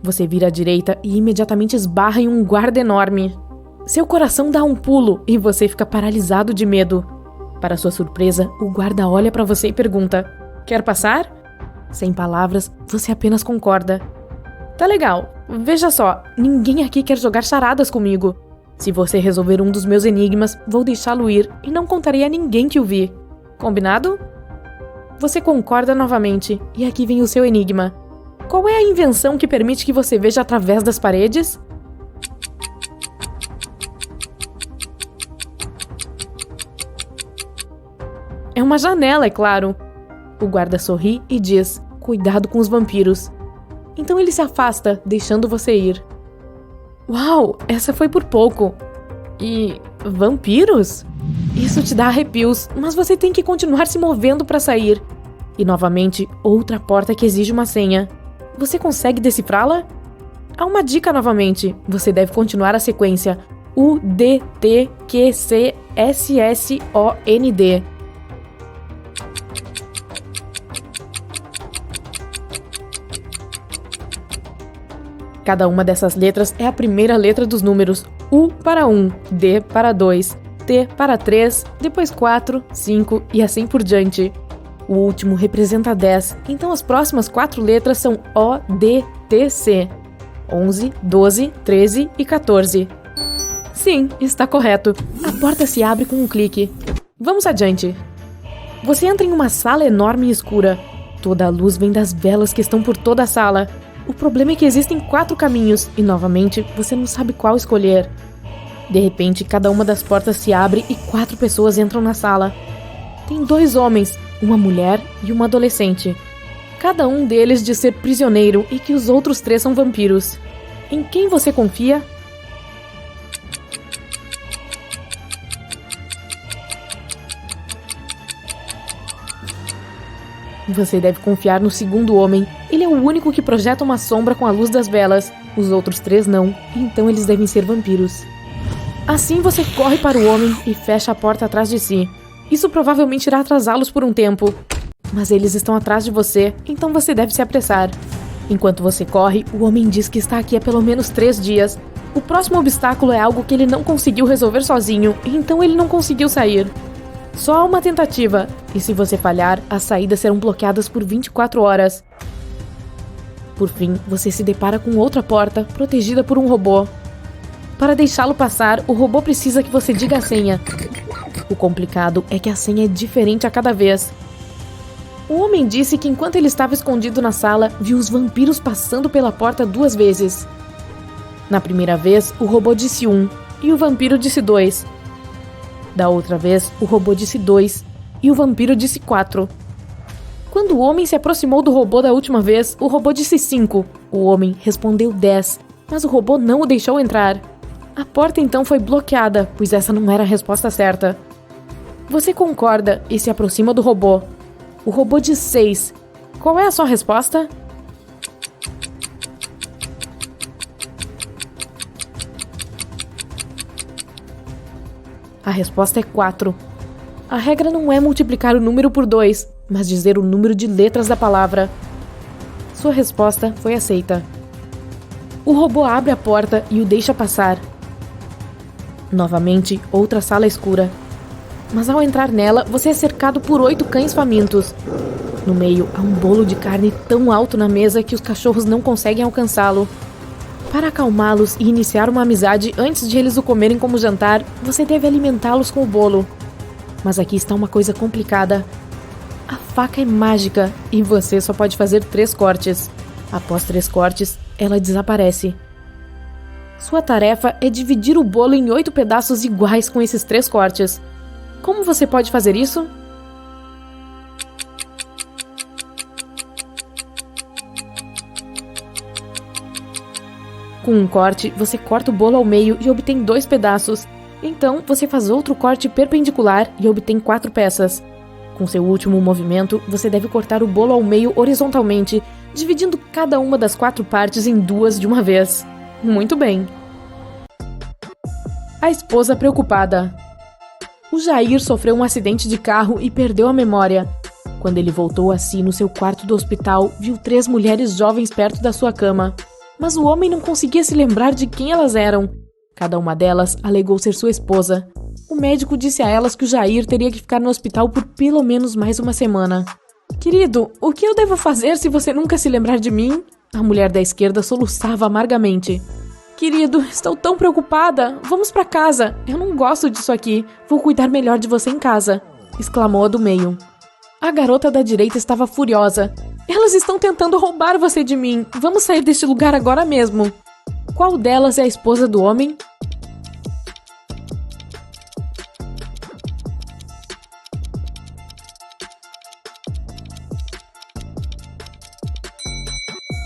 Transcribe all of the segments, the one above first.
Você vira à direita e imediatamente esbarra em um guarda enorme. Seu coração dá um pulo e você fica paralisado de medo. Para sua surpresa, o guarda olha para você e pergunta: "Quer passar?" Sem palavras, você apenas concorda. "Tá legal. Veja só, ninguém aqui quer jogar charadas comigo. Se você resolver um dos meus enigmas, vou deixá-lo ir e não contarei a ninguém que o vi. Combinado?" Você concorda novamente, e aqui vem o seu enigma. Qual é a invenção que permite que você veja através das paredes? É uma janela, é claro. O guarda sorri e diz: "Cuidado com os vampiros." Então ele se afasta, deixando você ir. Uau, essa foi por pouco. E vampiros? Isso te dá arrepios, mas você tem que continuar se movendo para sair. E novamente, outra porta que exige uma senha. Você consegue decifrá-la? Há uma dica novamente. Você deve continuar a sequência UDTQCSSOND. Cada uma dessas letras é a primeira letra dos números. U para 1, D para 2, T para 3, depois 4, 5 e assim por diante. O último representa 10, então as próximas 4 letras são O, D, T, C. 11, 12, 13 e 14. Sim, está correto. A porta se abre com um clique. Vamos adiante. Você entra em uma sala enorme e escura. Toda a luz vem das velas que estão por toda a sala. O problema é que existem 4 caminhos e, novamente, você não sabe qual escolher. De repente, cada uma das portas se abre e 4 pessoas entram na sala. Tem 2 homens, uma mulher e uma adolescente. Cada um deles diz ser prisioneiro e que os outros 3 são vampiros. Em quem você confia? Você deve confiar no segundo homem. Ele é o único que projeta uma sombra com a luz das velas. Os outros 3 não, então eles devem ser vampiros. Assim você corre para o homem e fecha a porta atrás de si. Isso provavelmente irá atrasá-los por um tempo. Mas eles estão atrás de você, então você deve se apressar. Enquanto você corre, o homem diz que está aqui há pelo menos 3 dias. O próximo obstáculo é algo que ele não conseguiu resolver sozinho, então ele não conseguiu sair. Só há uma tentativa, e se você falhar, as saídas serão bloqueadas por 24 horas. Por fim, você se depara com outra porta, protegida por um robô. Para deixá-lo passar, o robô precisa que você diga a senha. O complicado é que a senha é diferente a cada vez. O homem disse que enquanto ele estava escondido na sala, viu os vampiros passando pela porta 2 vezes. Na primeira vez, o robô disse 1, e o vampiro disse 2. Da outra vez, o robô disse 2 e o vampiro disse 4. Quando o homem se aproximou do robô da última vez, o robô disse 5. O homem respondeu 10, mas o robô não o deixou entrar. A porta então foi bloqueada, pois essa não era a resposta certa. Você concorda e se aproxima do robô. O robô diz 6. Qual é a sua resposta? A resposta é 4. A regra não é multiplicar o número por 2, mas dizer o número de letras da palavra. Sua resposta foi aceita. O robô abre a porta e o deixa passar. Novamente, outra sala escura. Mas ao entrar nela, você é cercado por 8 cães famintos. No meio, há um bolo de carne tão alto na mesa que os cachorros não conseguem alcançá-lo. Para acalmá-los e iniciar uma amizade antes de eles o comerem como jantar, você deve alimentá-los com o bolo. Mas aqui está uma coisa complicada. A faca é mágica e você só pode fazer 3 cortes. Após 3 cortes, ela desaparece. Sua tarefa é dividir o bolo em 8 pedaços iguais com esses 3 cortes. Como você pode fazer isso? Com um corte, você corta o bolo ao meio e obtém 2 pedaços. Então, você faz outro corte perpendicular e obtém 4 peças. Com seu último movimento, você deve cortar o bolo ao meio horizontalmente, dividindo cada uma das 4 partes em 2 de uma vez. Muito bem. A esposa preocupada. O Jair sofreu um acidente de carro e perdeu a memória. Quando ele voltou a si no seu quarto do hospital, viu 3 mulheres jovens perto da sua cama. mas o homem não conseguia se lembrar de quem elas eram. Cada uma delas alegou ser sua esposa. O médico disse a elas que o Jair teria que ficar no hospital por pelo menos mais uma semana. Querido, o que eu devo fazer se você nunca se lembrar de mim? A mulher da esquerda soluçava amargamente. Querido, estou tão preocupada. Vamos pra casa. Eu não gosto disso aqui. Vou cuidar melhor de você em casa, exclamou a do meio. A garota da direita estava furiosa. Elas estão tentando roubar você de mim. Vamos sair deste lugar agora mesmo. Qual delas é a esposa do homem?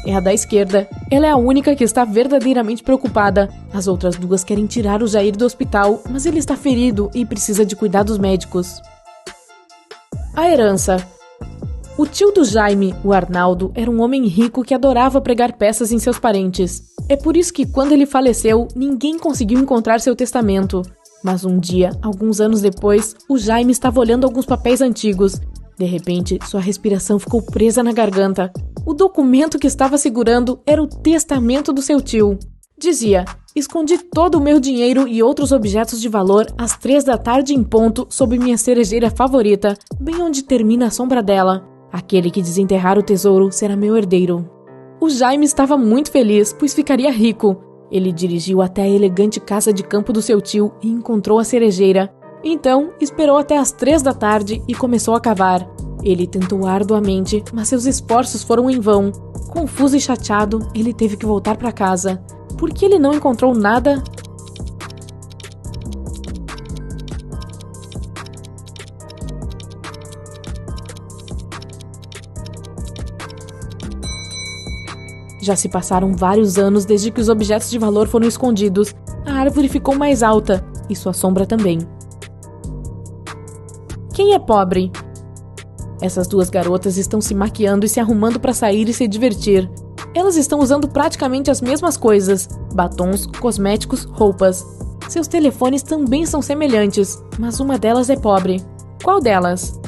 É a da esquerda. Ela é a única que está verdadeiramente preocupada. As outras duas querem tirar o Jair do hospital, mas ele está ferido e precisa de cuidados médicos. A herança. O tio do Jaime, o Arnaldo, era um homem rico que adorava pregar peças em seus parentes. É por isso que, quando ele faleceu, ninguém conseguiu encontrar seu testamento. Mas um dia, alguns anos depois, o Jaime estava olhando alguns papéis antigos. De repente, sua respiração ficou presa na garganta. O documento que estava segurando era o testamento do seu tio. Dizia: escondi todo o meu dinheiro e outros objetos de valor às 3 da tarde em ponto sob minha cerejeira favorita, bem onde termina a sombra dela. Aquele que desenterrar o tesouro será meu herdeiro. O Jaime estava muito feliz, pois ficaria rico. Ele dirigiu até a elegante casa de campo do seu tio e encontrou a cerejeira. Então, esperou até às 3 da tarde e começou a cavar. Ele tentou arduamente, mas seus esforços foram em vão. Confuso e chateado, ele teve que voltar para casa. Por que ele não encontrou nada? Já se passaram vários anos desde que os objetos de valor foram escondidos. A árvore ficou mais alta, e sua sombra também. Quem é pobre? Essas duas garotas estão se maquiando e se arrumando para sair e se divertir. Elas estão usando praticamente as mesmas coisas: batons, cosméticos, roupas. Seus telefones também são semelhantes, mas uma delas é pobre. Qual delas?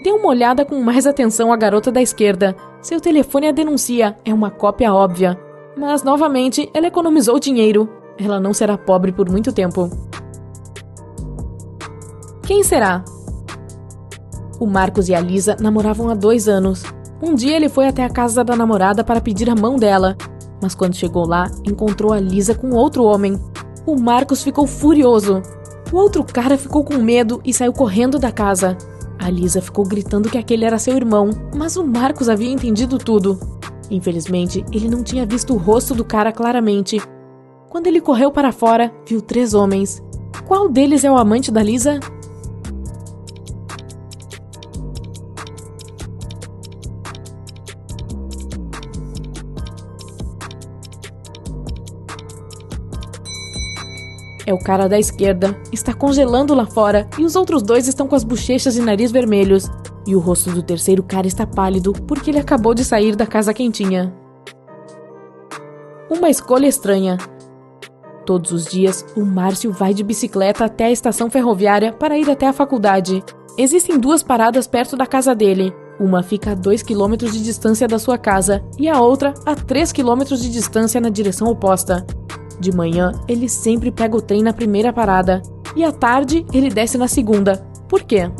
Dê uma olhada com mais atenção à garota da esquerda. Seu telefone a denuncia, é uma cópia óbvia. Mas, novamente, ela economizou dinheiro. Ela não será pobre por muito tempo. Quem será? O Marcos e a Lisa namoravam há 2 anos. Um dia ele foi até a casa da namorada para pedir a mão dela. Mas quando chegou lá, encontrou a Lisa com outro homem. O Marcos ficou furioso. O outro cara ficou com medo e saiu correndo da casa. A Lisa ficou gritando que aquele era seu irmão, mas o Marcos havia entendido tudo. Infelizmente, ele não tinha visto o rosto do cara claramente. Quando ele correu para fora, viu 3 homens. Qual deles é o amante da Lisa? É o cara da esquerda. Está congelando lá fora e os outros 2 estão com as bochechas e nariz vermelhos. E o rosto do terceiro cara está pálido porque ele acabou de sair da casa quentinha. Uma escolha estranha. Todos os dias, o Márcio vai de bicicleta até a estação ferroviária para ir até a faculdade. Existem 2 paradas perto da casa dele. Uma fica a 2 km de distância da sua casa e a outra a 3 km de distância na direção oposta. De manhã, ele sempre pega o trem na primeira parada e à tarde ele desce na segunda. Por quê?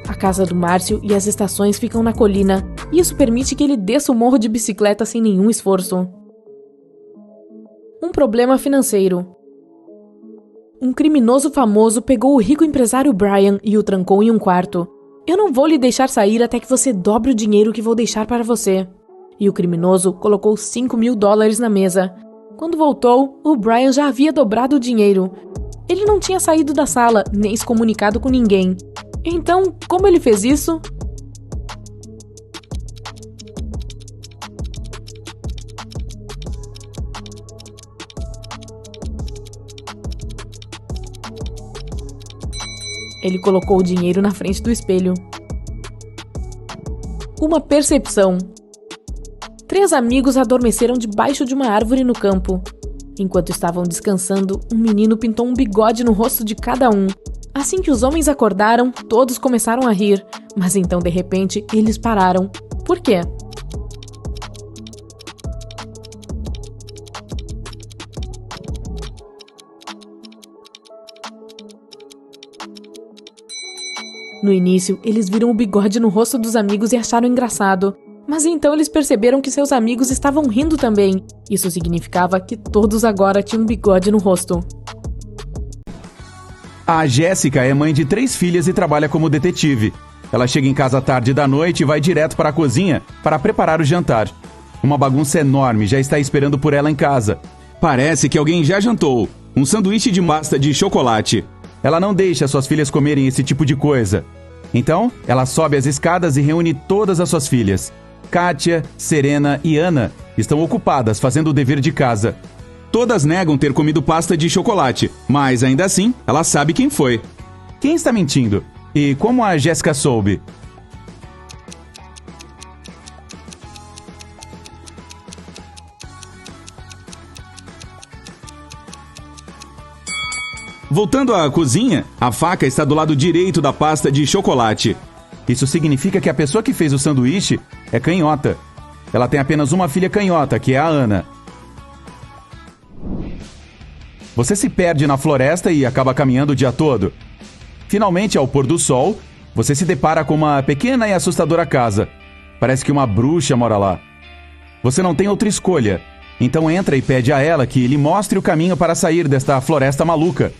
A casa do Márcio e as estações ficam na colina, e isso permite que ele desça o morro de bicicleta sem nenhum esforço. Um problema financeiro. Um criminoso famoso pegou o rico empresário Brian e o trancou em um quarto. Eu não vou lhe deixar sair até que você dobre o dinheiro que vou deixar para você. E o criminoso colocou $5.000 na mesa. Quando voltou, o Brian já havia dobrado o dinheiro. Ele não tinha saído da sala, nem se comunicado com ninguém. Então, como ele fez isso? Ele colocou o dinheiro na frente do espelho. Uma percepção. 3 amigos adormeceram debaixo de uma árvore no campo. Enquanto estavam descansando, um menino pintou um bigode no rosto de cada um. Assim que os homens acordaram, todos começaram a rir, mas então, de repente, eles pararam. Por quê? No início, eles viram o bigode no rosto dos amigos e acharam engraçado. Mas então eles perceberam que seus amigos estavam rindo também. Isso significava que todos agora tinham um bigode no rosto. A Jéssica é mãe de 3 filhas e trabalha como detetive. Ela chega em casa tarde da noite e vai direto para a cozinha para preparar o jantar. Uma bagunça enorme já está esperando por ela em casa. Parece que alguém já jantou. Um sanduíche de pasta de chocolate. Ela não deixa suas filhas comerem esse tipo de coisa. Então, ela sobe as escadas e reúne todas as suas filhas. Kátia, Serena e Ana estão ocupadas fazendo o dever de casa. Todas negam ter comido pasta de chocolate, mas ainda assim, ela sabe quem foi. Quem está mentindo? E como a Jéssica soube? Voltando à cozinha, a faca está do lado direito da pasta de chocolate. Isso significa que a pessoa que fez o sanduíche é canhota. Ela tem apenas uma filha canhota, que é a Ana. Você se perde na floresta e acaba caminhando o dia todo. Finalmente, ao pôr do sol, você se depara com uma pequena e assustadora casa. Parece que uma bruxa mora lá. Você não tem outra escolha, então entra e pede a ela que lhe mostre o caminho para sair desta floresta maluca.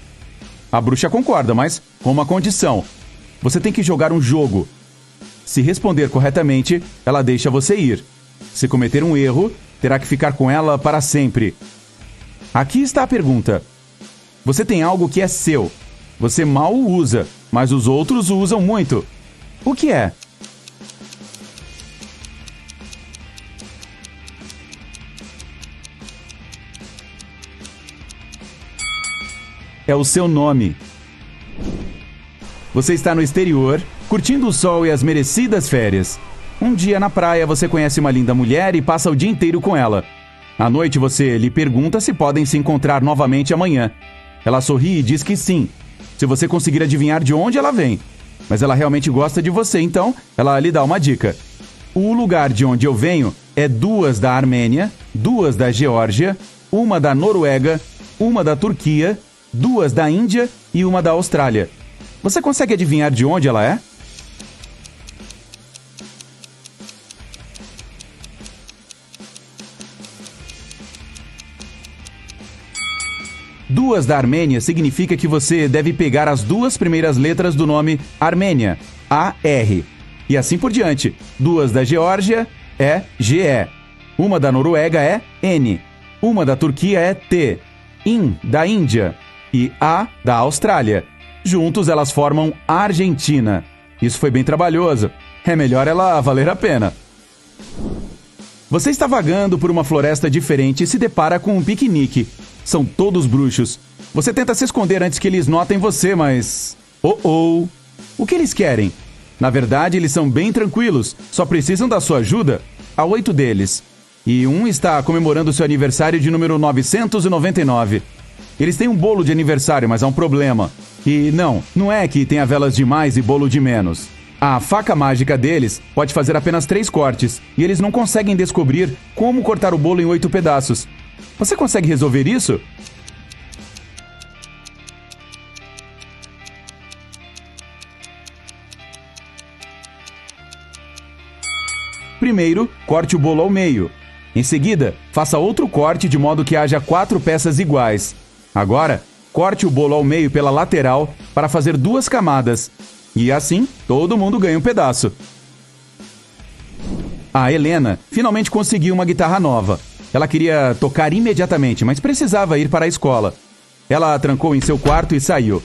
A bruxa concorda, mas com uma condição. Você tem que jogar um jogo. Se responder corretamente, ela deixa você ir. Se cometer um erro, terá que ficar com ela para sempre. Aqui está a pergunta. Você tem algo que é seu. Você mal o usa, mas os outros o usam muito. O que é? É o seu nome. Você está no exterior, curtindo o sol e as merecidas férias. Um dia na praia você conhece uma linda mulher e passa o dia inteiro com ela. À noite você lhe pergunta se podem se encontrar novamente amanhã. Ela sorri e diz que sim, se você conseguir adivinhar de onde ela vem. Mas ela realmente gosta de você, então ela lhe dá uma dica. O lugar de onde eu venho é 2 da Armênia, 2 da Geórgia, 1 da Noruega, 1 da Turquia, 2 da Índia e 1 da Austrália. Você consegue adivinhar de onde ela é? Duas da Armênia significa que você deve pegar as 2 primeiras letras do nome Armênia, A-R. E assim por diante. 2 da Geórgia é G-E. 1 da Noruega é N. 1 da Turquia é T. In, da Índia. E A, da Austrália. Juntos elas formam Argentina. Isso foi bem trabalhoso. É melhor ela valer a pena. Você está vagando por uma floresta diferente e se depara com um piquenique. São todos bruxos. Você tenta se esconder antes que eles notem você, mas... Oh! O que eles querem? Na verdade, eles são bem tranquilos. Só precisam da sua ajuda. Há 8 deles. E um está comemorando seu aniversário de número 999. Eles têm um bolo de aniversário, mas há um problema. E não é que tenha velas de mais e bolo de menos. A faca mágica deles pode fazer apenas 3 cortes, e eles não conseguem descobrir como cortar o bolo em 8 pedaços. Você consegue resolver isso? Primeiro, corte o bolo ao meio. Em seguida, faça outro corte de modo que haja 4 peças iguais. Agora, corte o bolo ao meio pela lateral para fazer 2 camadas. E assim, todo mundo ganha um pedaço. A Helena finalmente conseguiu uma guitarra nova. Ela queria tocar imediatamente, mas precisava ir para a escola. Ela a trancou em seu quarto e saiu.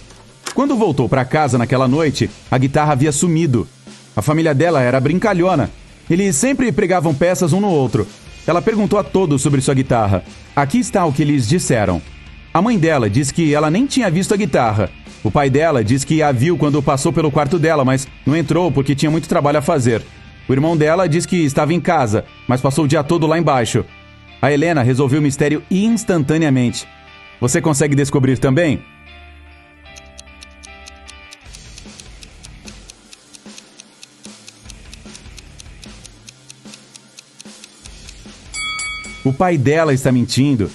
Quando voltou para casa naquela noite, a guitarra havia sumido. A família dela era brincalhona. Eles sempre pregavam peças um no outro. Ela perguntou a todos sobre sua guitarra. Aqui está o que eles disseram. A mãe dela disse que ela nem tinha visto a guitarra. O pai dela diz que a viu quando passou pelo quarto dela, mas não entrou porque tinha muito trabalho a fazer. O irmão dela diz que estava em casa, mas passou o dia todo lá embaixo. A Helena resolveu o mistério instantaneamente. Você consegue descobrir também? O pai dela está mentindo.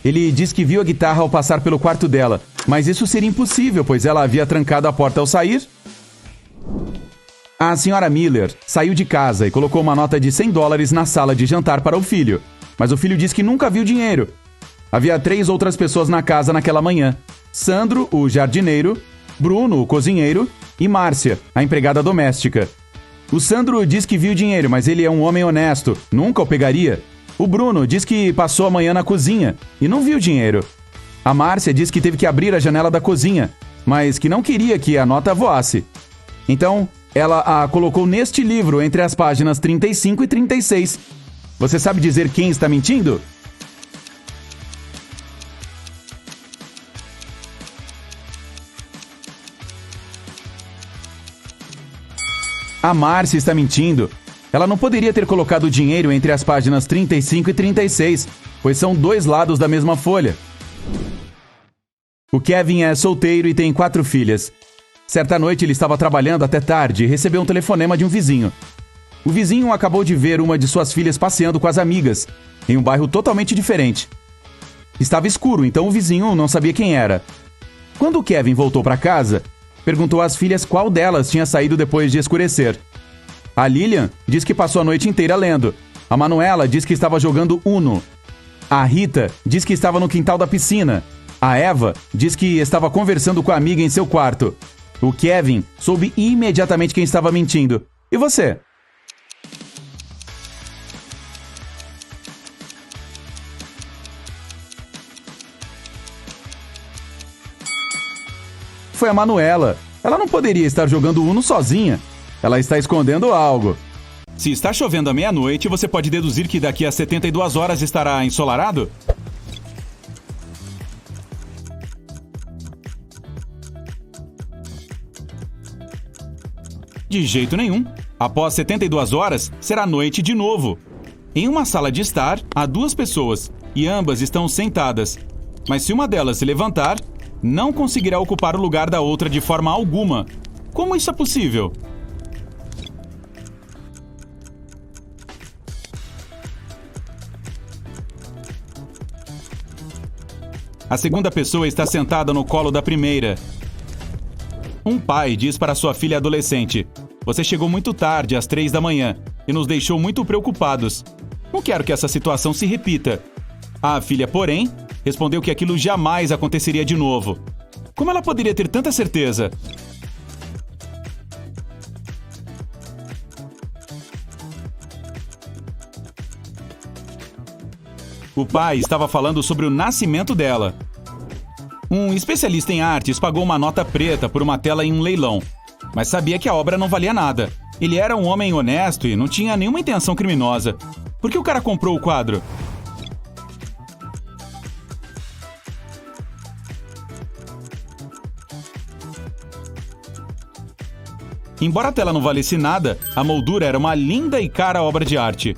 Ele diz que viu a guitarra ao passar pelo quarto dela, mas isso seria impossível, pois ela havia trancado a porta ao sair. A senhora Miller saiu de casa e colocou uma nota de $100 na sala de jantar para o filho, mas o filho diz que nunca viu dinheiro. Havia 3 outras pessoas na casa naquela manhã: Sandro, o jardineiro, Bruno, o cozinheiro, e Márcia, a empregada doméstica. O Sandro diz que viu dinheiro, mas ele é um homem honesto, nunca o pegaria. O Bruno diz que passou a manhã na cozinha e não viu dinheiro. A Márcia diz que teve que abrir a janela da cozinha, mas que não queria que a nota voasse. Então, ela a colocou neste livro entre as páginas 35 e 36. Você sabe dizer quem está mentindo? A Márcia está mentindo. Ela não poderia ter colocado o dinheiro entre as páginas 35 e 36, pois são 2 lados da mesma folha. O Kevin é solteiro e tem 4 filhas. Certa noite ele estava trabalhando até tarde e recebeu um telefonema de um vizinho. O vizinho acabou de ver uma de suas filhas passeando com as amigas, em um bairro totalmente diferente. Estava escuro, então o vizinho não sabia quem era. Quando o Kevin voltou para casa, perguntou às filhas qual delas tinha saído depois de escurecer. A Lilian diz que passou a noite inteira lendo. A Manuela diz que estava jogando Uno. A Rita diz que estava no quintal da piscina. A Eva diz que estava conversando com a amiga em seu quarto. O Kevin soube imediatamente quem estava mentindo. E você? Foi a Manuela. Ela não poderia estar jogando Uno sozinha. Ela está escondendo algo. Se está chovendo à meia-noite, você pode deduzir que daqui a 72 horas estará ensolarado? De jeito nenhum. Após 72 horas, será noite de novo. Em uma sala de estar, há 2 pessoas e ambas estão sentadas. Mas se uma delas se levantar, não conseguirá ocupar o lugar da outra de forma alguma. Como isso é possível? A segunda pessoa está sentada no colo da primeira. Um pai diz para sua filha adolescente: "Você chegou muito tarde, às 3 da manhã, e nos deixou muito preocupados. Não quero que essa situação se repita." A filha, porém, respondeu que aquilo jamais aconteceria de novo. Como ela poderia ter tanta certeza? O pai estava falando sobre o nascimento dela. Um especialista em artes pagou uma nota preta por uma tela em um leilão, mas sabia que a obra não valia nada. Ele era um homem honesto e não tinha nenhuma intenção criminosa. Por que o cara comprou o quadro? Embora a tela não valesse nada, a moldura era uma linda e cara obra de arte.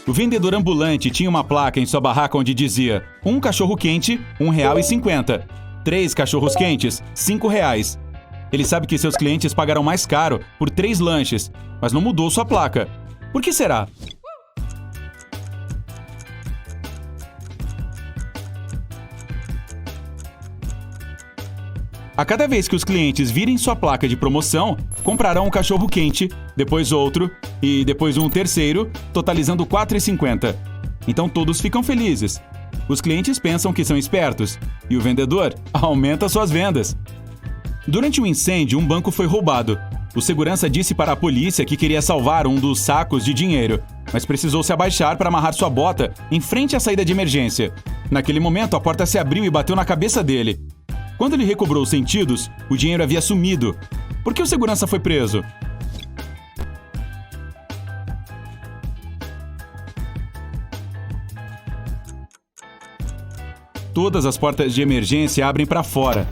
O vendedor ambulante tinha uma placa em sua barraca onde dizia: 1 cachorro quente, R$1,50. 3 cachorros quentes, R$5. Ele sabe que seus clientes pagarão mais caro por 3 lanches, mas não mudou sua placa. Por que será? A cada vez que os clientes virem sua placa de promoção, comprarão um cachorro quente, depois outro e depois um terceiro, totalizando R$4,50. Então todos ficam felizes. Os clientes pensam que são espertos e o vendedor aumenta suas vendas. Durante um incêndio, um banco foi roubado. O segurança disse para a polícia que queria salvar um dos sacos de dinheiro, mas precisou se abaixar para amarrar sua bota em frente à saída de emergência. Naquele momento, a porta se abriu e bateu na cabeça dele. Quando ele recobrou os sentidos, o dinheiro havia sumido. Por que o segurança foi preso? Todas as portas de emergência abrem para fora.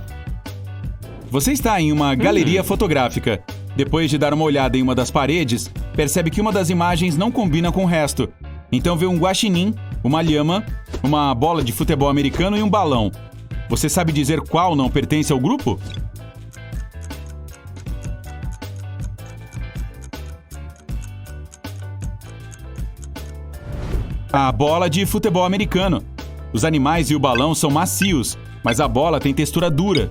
Você está em uma galeria fotográfica. Depois de dar uma olhada em uma das paredes, percebe que uma das imagens não combina com o resto. Então vê um guaxinim, uma lhama, uma bola de futebol americano e um balão. Você sabe dizer qual não pertence ao grupo? A bola de futebol americano. Os animais e o balão são macios, mas a bola tem textura dura.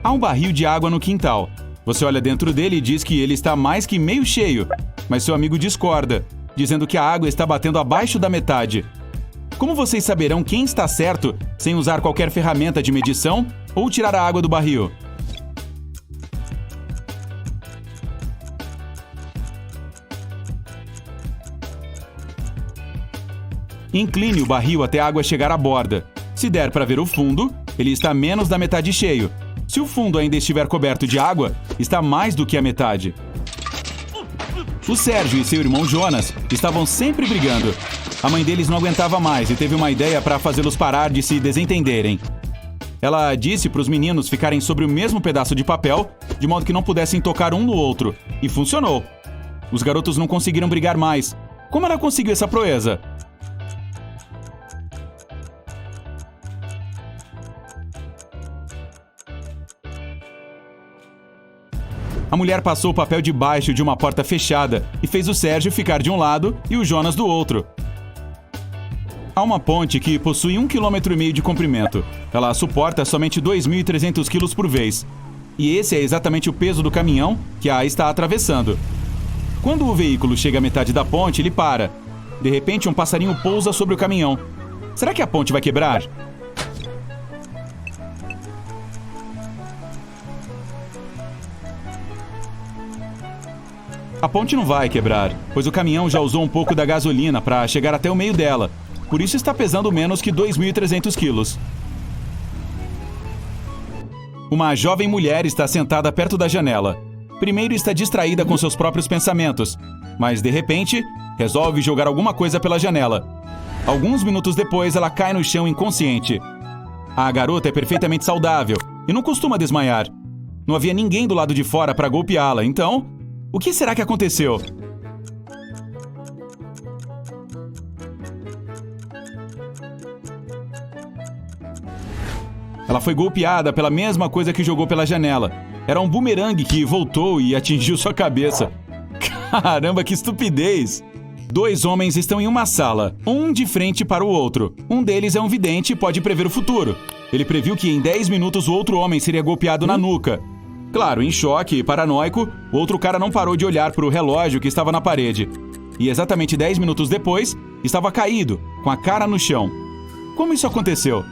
Há um barril de água no quintal. Você olha dentro dele e diz que ele está mais que meio cheio, mas seu amigo discorda, dizendo que a água está batendo abaixo da metade. Como vocês saberão quem está certo sem usar qualquer ferramenta de medição ou tirar a água do barril? Incline o barril até a água chegar à borda. Se der para ver o fundo, ele está menos da metade cheio. Se o fundo ainda estiver coberto de água, está mais do que a metade. O Sérgio e seu irmão Jonas estavam sempre brigando. A mãe deles não aguentava mais e teve uma ideia para fazê-los parar de se desentenderem. Ela disse para os meninos ficarem sobre o mesmo pedaço de papel, de modo que não pudessem tocar um no outro. E funcionou. Os garotos não conseguiram brigar mais. Como ela conseguiu essa proeza? A mulher passou o papel debaixo de uma porta fechada e fez o Sérgio ficar de um lado e o Jonas do outro. Há uma ponte que possui 1,5 km de comprimento. Ela suporta somente 2.300 quilos por vez. E esse é exatamente o peso do caminhão que a está atravessando. Quando o veículo chega à metade da ponte, ele para. De repente, um passarinho pousa sobre o caminhão. Será que a ponte vai quebrar? A ponte não vai quebrar, pois o caminhão já usou um pouco da gasolina para chegar até o meio dela. Por isso está pesando menos que 2.300 quilos. Uma jovem mulher está sentada perto da janela. Primeiro está distraída com seus próprios pensamentos, mas de repente resolve jogar alguma coisa pela janela. Alguns minutos depois ela cai no chão inconsciente. A garota é perfeitamente saudável e não costuma desmaiar. Não havia ninguém do lado de fora para golpeá-la, então... o que será que aconteceu? Ela foi golpeada pela mesma coisa que jogou pela janela. Era um bumerangue que voltou e atingiu sua cabeça. Caramba, que estupidez! 2 homens estão em uma sala, um de frente para o outro. Um deles é um vidente e pode prever o futuro. Ele previu que em 10 minutos o outro homem seria golpeado na nuca. Claro, em choque e paranoico, o outro cara não parou de olhar para o relógio que estava na parede. E exatamente 10 minutos depois, estava caído, com a cara no chão. Como isso aconteceu?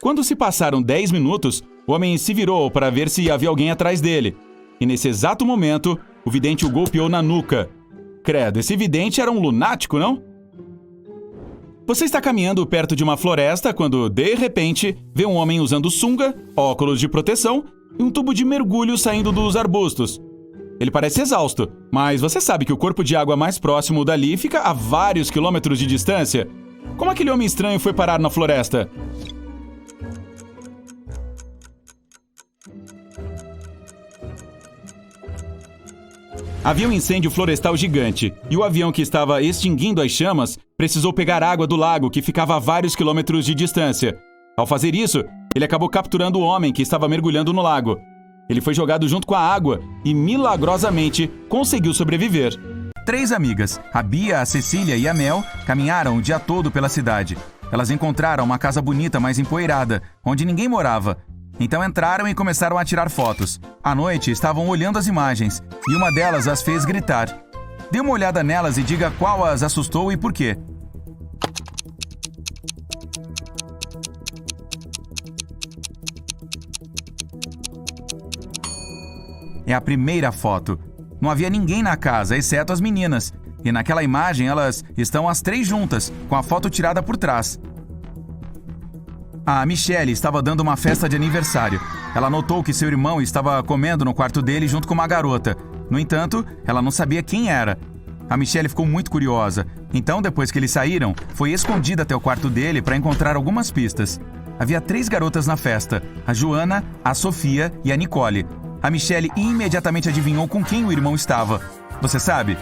Quando se passaram 10 minutos, o homem se virou para ver se havia alguém atrás dele. E nesse exato momento, o vidente o golpeou na nuca. Credo, esse vidente era um lunático, não? Você está caminhando perto de uma floresta quando, de repente, vê um homem usando sunga, óculos de proteção e um tubo de mergulho saindo dos arbustos. Ele parece exausto, mas você sabe que o corpo de água mais próximo dali fica a vários quilômetros de distância. Como aquele homem estranho foi parar na floresta? Havia um incêndio florestal gigante, e o avião que estava extinguindo as chamas precisou pegar água do lago que ficava a vários quilômetros de distância. Ao fazer isso, ele acabou capturando o homem que estava mergulhando no lago. Ele foi jogado junto com a água e, milagrosamente, conseguiu sobreviver. 3 amigas, a Bia, a Cecília e a Mel, caminharam o dia todo pela cidade. Elas encontraram uma casa bonita, mas empoeirada, onde ninguém morava. Então entraram e começaram a tirar fotos. À noite, estavam olhando as imagens, e uma delas as fez gritar. Dê uma olhada nelas e diga qual as assustou e por quê. É a primeira foto. Não havia ninguém na casa, exceto as meninas. E naquela imagem, elas estão as 3 juntas, com a foto tirada por trás. A Michelle estava dando uma festa de aniversário. Ela notou que seu irmão estava comendo no quarto dele junto com uma garota. No entanto, ela não sabia quem era. A Michelle ficou muito curiosa. Então, depois que eles saíram, foi escondida até o quarto dele para encontrar algumas pistas. Havia 3 garotas na festa: a Joana, a Sofia e a Nicole. A Michelle imediatamente adivinhou com quem o irmão estava. Você sabe?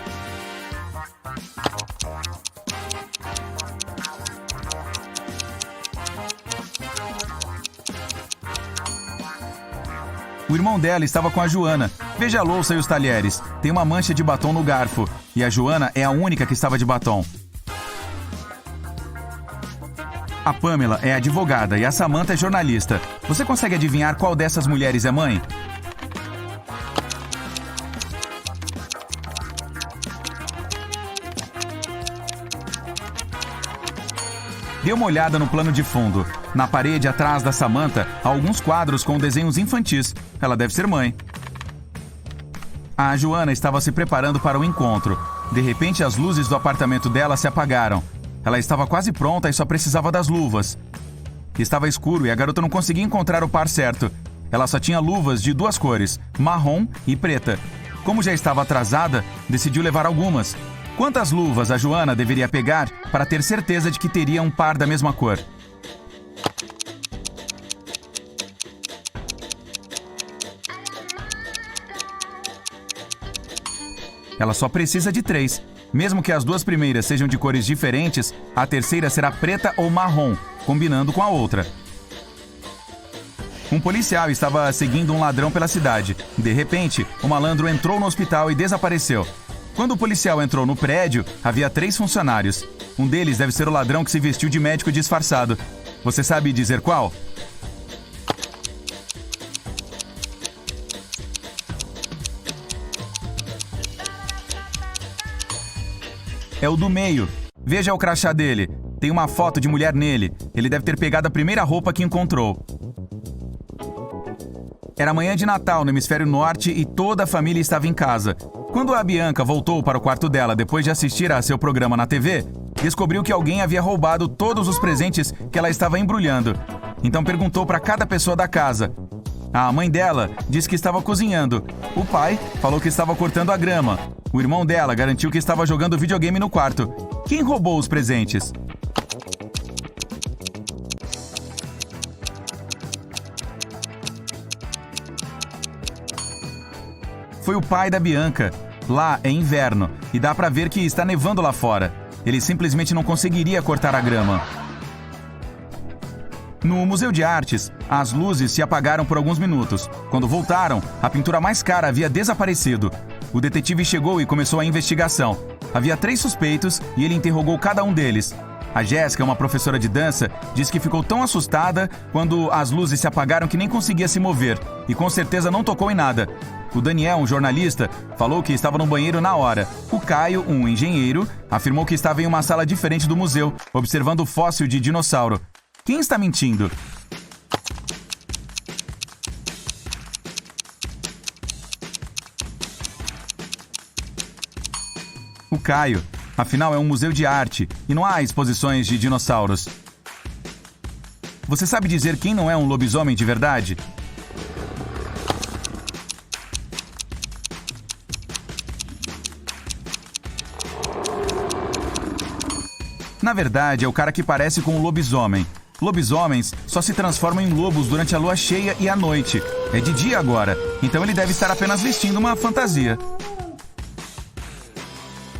O irmão dela estava com a Joana. Veja a louça e os talheres. Tem uma mancha de batom no garfo. E a Joana é a única que estava de batom. A Pamela é advogada e a Samantha é jornalista. Você consegue adivinhar qual dessas mulheres é mãe? Dê uma olhada no plano de fundo. Na parede atrás da Samantha, há alguns quadros com desenhos infantis. Ela deve ser mãe. A Joana estava se preparando para o encontro. De repente, as luzes do apartamento dela se apagaram. Ela estava quase pronta e só precisava das luvas. Estava escuro e a garota não conseguia encontrar o par certo. Ela só tinha luvas de 2 cores, marrom e preta. Como já estava atrasada, decidiu levar algumas. Quantas luvas a Joana deveria pegar para ter certeza de que teria um par da mesma cor? Ela só precisa de 3. Mesmo que as 2 primeiras sejam de cores diferentes, a terceira será preta ou marrom, combinando com a outra. Um policial estava seguindo um ladrão pela cidade. De repente, o malandro entrou no hospital e desapareceu. Quando o policial entrou no prédio, havia 3 funcionários. Um deles deve ser o ladrão que se vestiu de médico disfarçado. Você sabe dizer qual? É o do meio. Veja o crachá dele. Tem uma foto de mulher nele. Ele deve ter pegado a primeira roupa que encontrou. Era manhã de Natal no hemisfério norte e toda a família estava em casa. Quando a Bianca voltou para o quarto dela depois de assistir a seu programa na TV, descobriu que alguém havia roubado todos os presentes que ela estava embrulhando. Então perguntou para cada pessoa da casa. A mãe dela disse que estava cozinhando. O pai falou que estava cortando a grama. O irmão dela garantiu que estava jogando videogame no quarto. Quem roubou os presentes? Foi o pai da Bianca. Lá é inverno e dá pra ver que está nevando lá fora. Ele simplesmente não conseguiria cortar a grama. No Museu de Artes, as luzes se apagaram por alguns minutos. Quando voltaram, a pintura mais cara havia desaparecido. O detetive chegou e começou a investigação. Havia 3 suspeitos e ele interrogou cada um deles. A Jéssica, uma professora de dança, disse que ficou tão assustada quando as luzes se apagaram que nem conseguia se mover e com certeza não tocou em nada. O Daniel, um jornalista, falou que estava no banheiro na hora. O Caio, um engenheiro, afirmou que estava em uma sala diferente do museu, observando o fóssil de dinossauro. Quem está mentindo? O Caio. Afinal, é um museu de arte e não há exposições de dinossauros. Você sabe dizer quem não é um lobisomem de verdade? Na verdade, é o cara que parece com um lobisomem. Lobisomens só se transformam em lobos durante a lua cheia e à noite. É de dia agora, então ele deve estar apenas vestindo uma fantasia.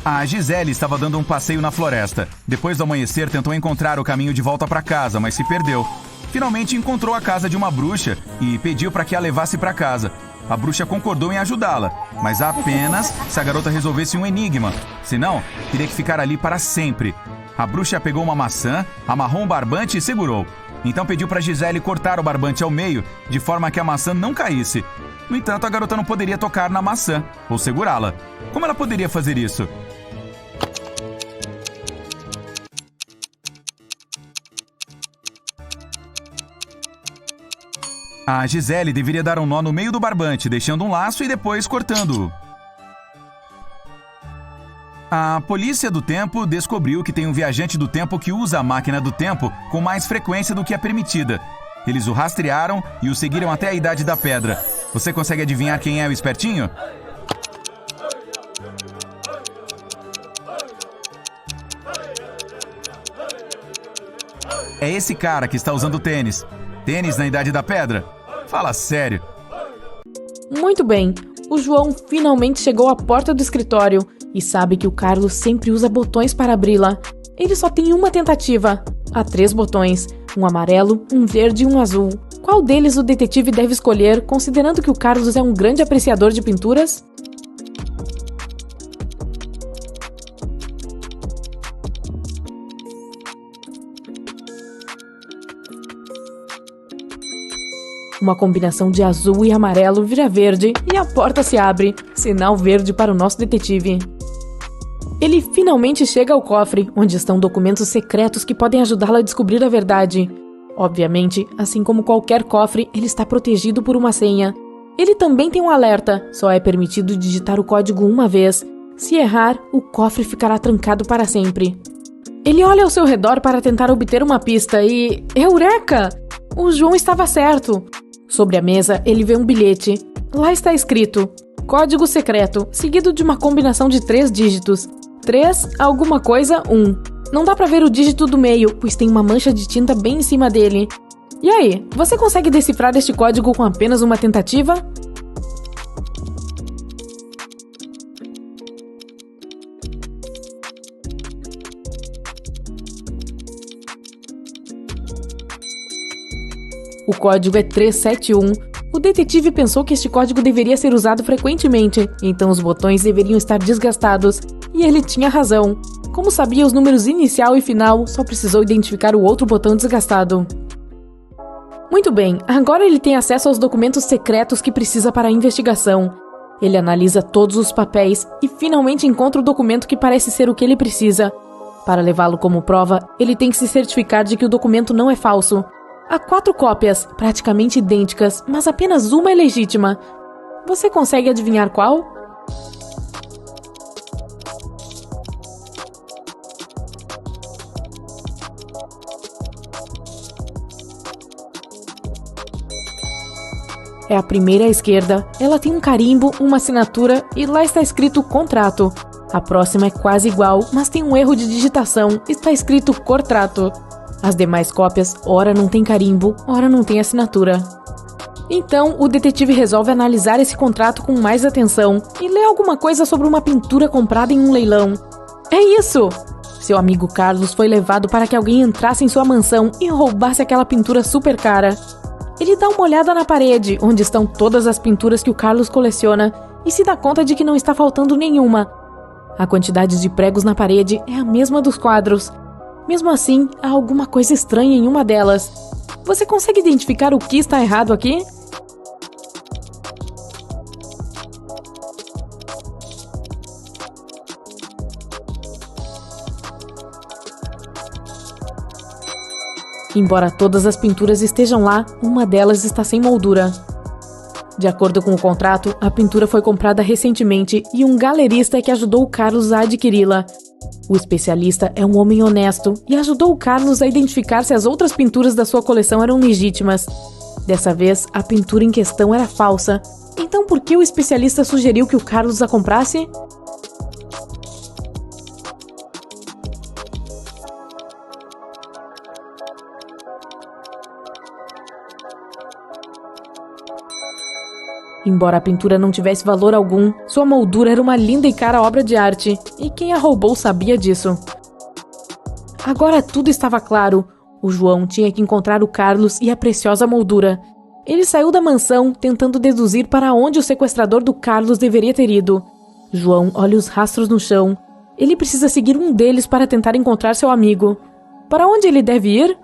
A Gisele estava dando um passeio na floresta. Depois do amanhecer, tentou encontrar o caminho de volta para casa, mas se perdeu. Finalmente encontrou a casa de uma bruxa e pediu para que a levasse para casa. A bruxa concordou em ajudá-la, mas apenas se a garota resolvesse um enigma. Senão, teria que ficar ali para sempre. A bruxa pegou uma maçã, amarrou um barbante e segurou. Então pediu para Gisele cortar o barbante ao meio, de forma que a maçã não caísse. No entanto, a garota não poderia tocar na maçã, ou segurá-la. Como ela poderia fazer isso? A Gisele deveria dar um nó no meio do barbante, deixando um laço e depois cortando-o. A polícia do tempo descobriu que tem um viajante do tempo que usa a máquina do tempo com mais frequência do que é permitida. Eles o rastrearam e o seguiram até a Idade da Pedra. Você consegue adivinhar quem é o espertinho? É esse cara que está usando tênis. Tênis na Idade da Pedra? Fala sério. Muito bem, o João finalmente chegou à porta do escritório e sabe que o Carlos sempre usa botões para abri-la. Ele só tem uma tentativa. Há 3 botões, um amarelo, um verde e um azul. Qual deles o detetive deve escolher, considerando que o Carlos é um grande apreciador de pinturas? Uma combinação de azul e amarelo vira verde e a porta se abre, sinal verde para o nosso detetive. Ele finalmente chega ao cofre, onde estão documentos secretos que podem ajudá-lo a descobrir a verdade. Obviamente, assim como qualquer cofre, ele está protegido por uma senha. Ele também tem um alerta, só é permitido digitar o código uma vez. Se errar, o cofre ficará trancado para sempre. Ele olha ao seu redor para tentar obter uma pista e... Eureka! O João estava certo. Sobre a mesa, ele vê um bilhete. Lá está escrito: código secreto, seguido de uma combinação de 3 dígitos. 3, alguma coisa, 1. Não dá pra ver o dígito do meio, pois tem uma mancha de tinta bem em cima dele. E aí, você consegue decifrar este código com apenas uma tentativa? O código é 371. O detetive pensou que este código deveria ser usado frequentemente, então os botões deveriam estar desgastados. E ele tinha razão. Como sabia os números inicial e final, só precisou identificar o outro botão desgastado. Muito bem, agora ele tem acesso aos documentos secretos que precisa para a investigação. Ele analisa todos os papéis e finalmente encontra o documento que parece ser o que ele precisa. Para levá-lo como prova, ele tem que se certificar de que o documento não é falso. Há 4 cópias, praticamente idênticas, mas apenas uma é legítima. Você consegue adivinhar qual? É a primeira à esquerda. Ela tem um carimbo, uma assinatura e lá está escrito contrato. A próxima é quase igual, mas tem um erro de digitação. Está escrito cortrato. As demais cópias, ora não tem carimbo, ora não tem assinatura. Então, o detetive resolve analisar esse contrato com mais atenção e lê alguma coisa sobre uma pintura comprada em um leilão. É isso! Seu amigo Carlos foi levado para que alguém entrasse em sua mansão e roubasse aquela pintura super cara. Ele dá uma olhada na parede, onde estão todas as pinturas que o Carlos coleciona, e se dá conta de que não está faltando nenhuma. A quantidade de pregos na parede é a mesma dos quadros. Mesmo assim, há alguma coisa estranha em uma delas. Você consegue identificar o que está errado aqui? Embora todas as pinturas estejam lá, uma delas está sem moldura. De acordo com o contrato, a pintura foi comprada recentemente e um galerista é que ajudou o Carlos a adquiri-la. O especialista é um homem honesto e ajudou o Carlos a identificar se as outras pinturas da sua coleção eram legítimas. Dessa vez, a pintura em questão era falsa. Então por que o especialista sugeriu que o Carlos a comprasse? Embora a pintura não tivesse valor algum, sua moldura era uma linda e cara obra de arte, e quem a roubou sabia disso. Agora tudo estava claro. O João tinha que encontrar o Carlos e a preciosa moldura. Ele saiu da mansão, tentando deduzir para onde o sequestrador do Carlos deveria ter ido. João olha os rastros no chão. Ele precisa seguir um deles para tentar encontrar seu amigo. Para onde ele deve ir?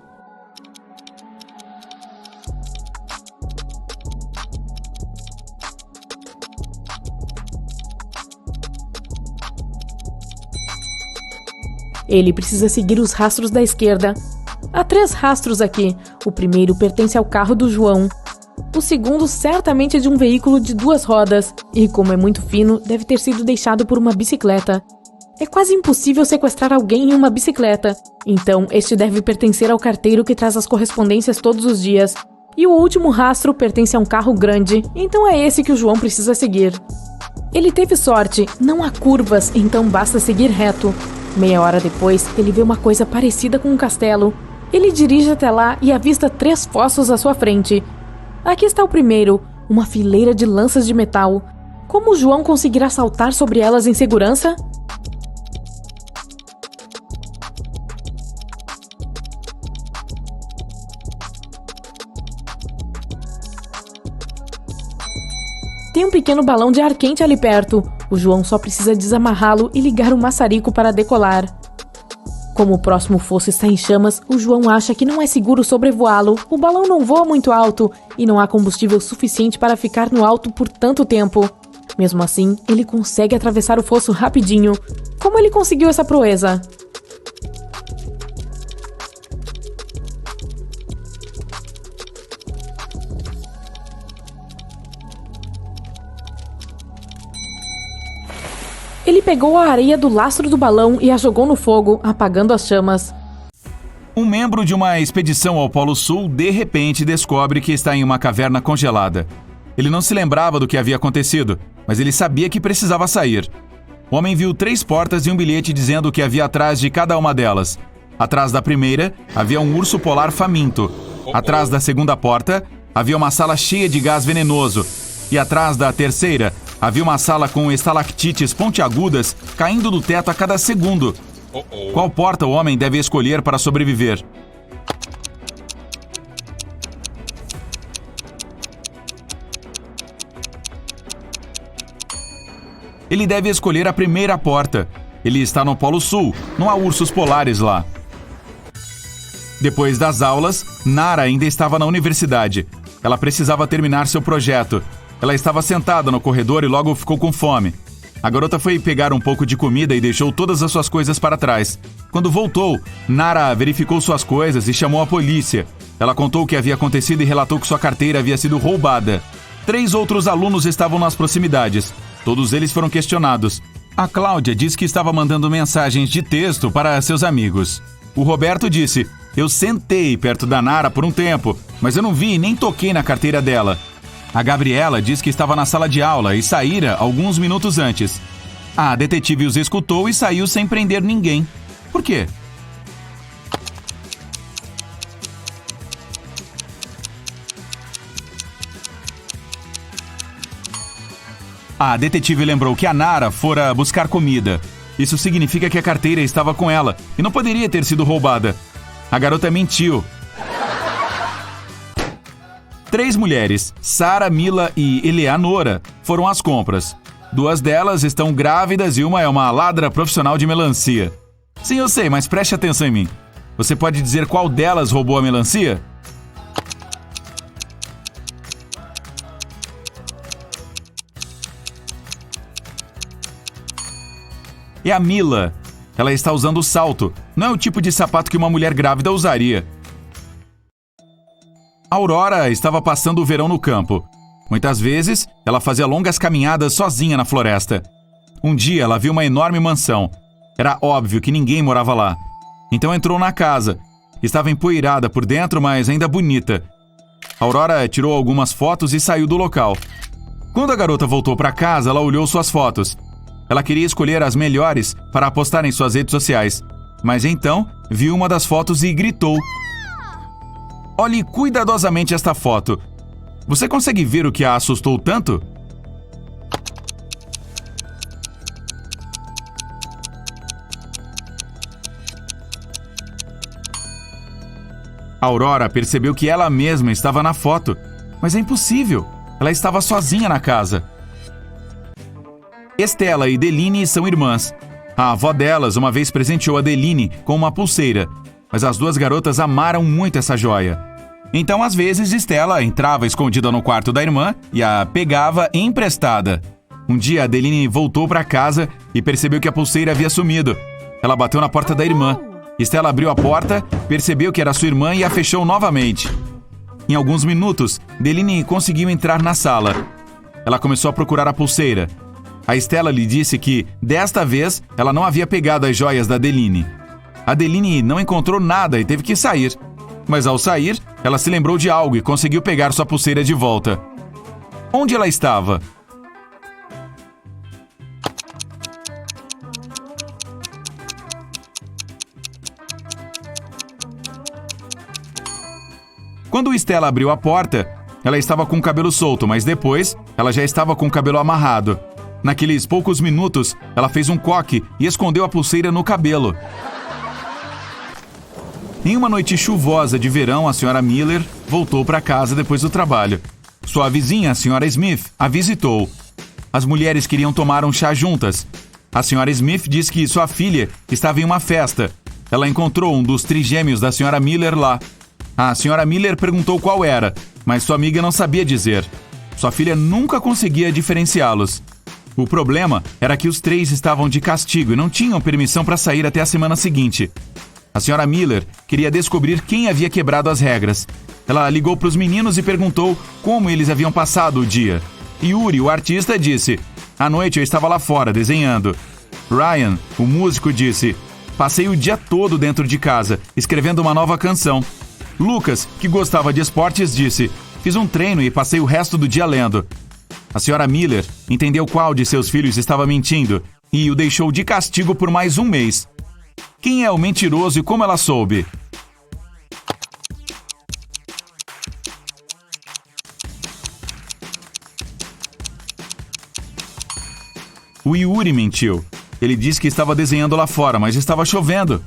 Ele precisa seguir os rastros da esquerda. Há 3 rastros aqui. O primeiro pertence ao carro do João. O segundo certamente é de um veículo de 2 rodas. E como é muito fino, deve ter sido deixado por uma bicicleta. É quase impossível sequestrar alguém em uma bicicleta. Então, este deve pertencer ao carteiro que traz as correspondências todos os dias. E o último rastro pertence a um carro grande. Então é esse que o João precisa seguir. Ele teve sorte. Não há curvas, então basta seguir reto. Meia hora depois, ele vê uma coisa parecida com um castelo. Ele dirige até lá e avista 3 fossos à sua frente. Aqui está o primeiro, uma fileira de lanças de metal. Como João conseguirá saltar sobre elas em segurança? Tem um pequeno balão de ar quente ali perto. O João só precisa desamarrá-lo e ligar o maçarico para decolar. Como o próximo fosso está em chamas, o João acha que não é seguro sobrevoá-lo. O balão não voa muito alto e não há combustível suficiente para ficar no alto por tanto tempo. Mesmo assim, ele consegue atravessar o fosso rapidinho. Como ele conseguiu essa proeza? Ele pegou a areia do lastro do balão e a jogou no fogo, apagando as chamas. Um membro de uma expedição ao Polo Sul de repente descobre que está em uma caverna congelada. Ele não se lembrava do que havia acontecido, mas ele sabia que precisava sair. O homem viu 3 portas e um bilhete dizendo o que havia atrás de cada uma delas. Atrás da primeira, havia um urso polar faminto. Atrás da segunda porta, havia uma sala cheia de gás venenoso. E atrás da terceira, havia uma sala com estalactites pontiagudas caindo do teto a cada segundo. Qual porta o homem deve escolher para sobreviver? Ele deve escolher a primeira porta. Ele está no Polo Sul, não há ursos polares lá. Depois das aulas, Nara ainda estava na universidade. Ela precisava terminar seu projeto. Ela estava sentada no corredor e logo ficou com fome. A garota foi pegar um pouco de comida e deixou todas as suas coisas para trás. Quando voltou, Nara verificou suas coisas e chamou a polícia. Ela contou o que havia acontecido e relatou que sua carteira havia sido roubada. 3 outros alunos estavam nas proximidades. Todos eles foram questionados. A Cláudia disse que estava mandando mensagens de texto para seus amigos. O Roberto disse: "Eu sentei perto da Nara por um tempo, mas eu não vi e nem toquei na carteira dela." A Gabriela diz que estava na sala de aula e saíra alguns minutos antes. A detetive os escutou e saiu sem prender ninguém. Por quê? A detetive lembrou que a Nara fora buscar comida. Isso significa que a carteira estava com ela e não poderia ter sido roubada. A garota mentiu. 3 mulheres, Sara, Mila e Eleanora, foram às compras. 2 delas estão grávidas e uma é uma ladra profissional de melancia. Sim, eu sei, mas preste atenção em mim. Você pode dizer qual delas roubou a melancia? É a Mila. Ela está usando o salto. Não é o tipo de sapato que uma mulher grávida usaria. Aurora estava passando o verão no campo. Muitas vezes, ela fazia longas caminhadas sozinha na floresta. Um dia, ela viu uma enorme mansão. Era óbvio que ninguém morava lá. Então entrou na casa. Estava empoeirada por dentro, mas ainda bonita. Aurora tirou algumas fotos e saiu do local. Quando a garota voltou para casa, ela olhou suas fotos. Ela queria escolher as melhores para postar em suas redes sociais. Mas então, viu uma das fotos e gritou: "Olhe cuidadosamente esta foto. Você consegue ver o que a assustou tanto?" Aurora percebeu que ela mesma estava na foto. Mas é impossível. Ela estava sozinha na casa. Estela e Deline são irmãs. A avó delas uma vez presenteou a Deline com uma pulseira. Mas as 2 garotas amaram muito essa joia. Então, às vezes, Estela entrava escondida no quarto da irmã e a pegava emprestada. Um dia, Adeline voltou para casa e percebeu que a pulseira havia sumido. Ela bateu na porta da irmã. Estela abriu a porta, percebeu que era sua irmã e a fechou novamente. Em alguns minutos, Deline conseguiu entrar na sala. Ela começou a procurar a pulseira. A Estela lhe disse que, desta vez, ela não havia pegado as joias da Adeline. A Adeline não encontrou nada e teve que sair. Mas ao sair, ela se lembrou de algo e conseguiu pegar sua pulseira de volta. Onde ela estava? Quando Stella abriu a porta, ela estava com o cabelo solto, mas depois ela já estava com o cabelo amarrado. Naqueles poucos minutos, ela fez um coque e escondeu a pulseira no cabelo. Em uma noite chuvosa de verão, a Sra. Miller voltou para casa depois do trabalho. Sua vizinha, a Sra. Smith, a visitou. As mulheres queriam tomar um chá juntas. A Sra. Smith disse que sua filha estava em uma festa. Ela encontrou um dos trigêmeos da Sra. Miller lá. A Sra. Miller perguntou qual era, mas sua amiga não sabia dizer. Sua filha nunca conseguia diferenciá-los. O problema era que os três estavam de castigo e não tinham permissão para sair até a semana seguinte. A Sra. Miller queria descobrir quem havia quebrado as regras. Ela ligou para os meninos e perguntou como eles haviam passado o dia. Yuri, o artista, disse: "À noite eu estava lá fora, desenhando." Ryan, o músico, disse: "Passei o dia todo dentro de casa, escrevendo uma nova canção." Lucas, que gostava de esportes, disse: "Fiz um treino e passei o resto do dia lendo." A Sra. Miller entendeu qual de seus filhos estava mentindo e o deixou de castigo por mais um mês. Quem é o mentiroso e como ela soube? O Yuri mentiu. Ele disse que estava desenhando lá fora, mas estava chovendo.